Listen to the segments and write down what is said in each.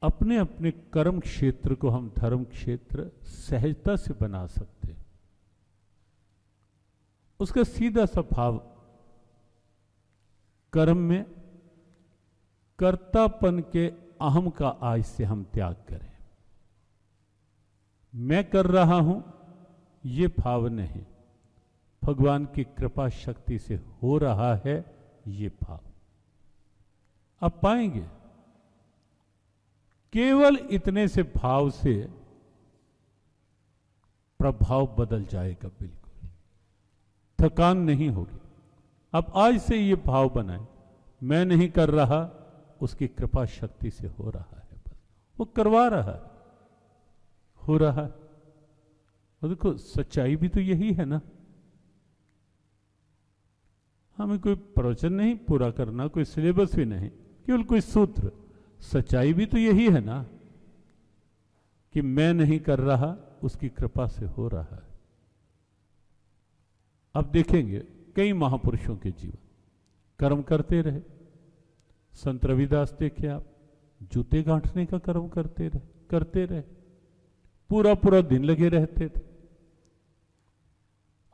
अपने अपने कर्म क्षेत्र को हम धर्म क्षेत्र सहजता से बना सकते हैं। उसका सीधा सा भाव, कर्म में कर्तापन के अहम का आज से हम त्याग करें। मैं कर रहा हूं ये भाव नहीं, भगवान की कृपा शक्ति से हो रहा है ये भाव। आप पाएंगे केवल इतने से भाव से प्रभाव बदल जाएगा, बिल्कुल थकान नहीं होगी। अब आज से ये भाव बनाए, मैं नहीं कर रहा, उसकी कृपा शक्ति से हो रहा है, बस वो करवा रहा है, हो रहा है। और देखो सच्चाई भी तो यही है ना, हमें कोई प्रवचन नहीं पूरा करना, कोई सिलेबस भी नहीं, केवल कोई सूत्र। सच्चाई भी तो यही है ना कि मैं नहीं कर रहा, उसकी कृपा से हो रहा है। अब देखेंगे कई महापुरुषों के जीवन, कर्म करते रहे। संत रविदास देखिए आप, जूते गांठने का कर्म करते रहे, पूरा पूरा दिन लगे रहते थे।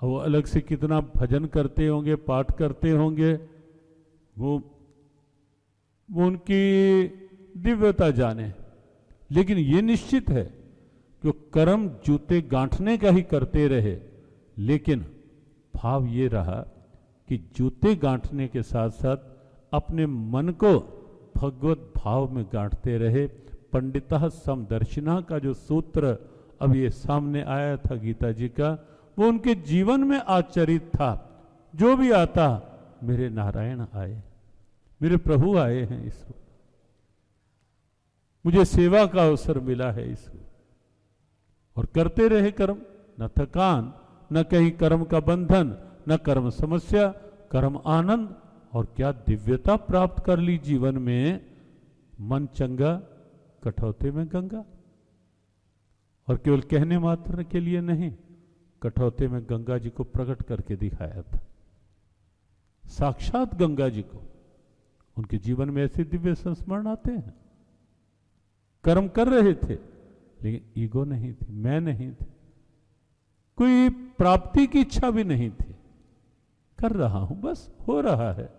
वो अलग से कितना भजन करते होंगे, पाठ करते होंगे, वो उनकी दिव्यता जाने। लेकिन ये निश्चित है कि कर्म जूते गांठने का ही करते रहे, लेकिन भाव ये रहा कि जूते गांठने के साथ साथ अपने मन को भगवत भाव में गांठते रहे। पंडितः समदर्शिना का जो सूत्र अब ये सामने आया था गीता जी का, वो उनके जीवन में आचरित था। जो भी आता, मेरे नारायण आए, मेरे प्रभु आए हैं, इस मुझे सेवा का अवसर मिला है इस, और करते रहे कर्म, न थकान, न कहीं कर्म का बंधन, न कर्म समस्या, कर्म आनंद। और क्या दिव्यता प्राप्त कर ली जीवन में, मन चंगा कठौते में गंगा। और केवल कहने मात्र के लिए नहीं, कठौते में गंगा जी को प्रकट करके दिखाया था, साक्षात गंगा जी को। उनके जीवन में ऐसे दिव्य संस्मरण आते हैं। कर्म कर रहे थे लेकिन ईगो नहीं थी, मैं नहीं थी, कोई प्राप्ति की इच्छा भी नहीं थी, कर रहा हूं बस, हो रहा है।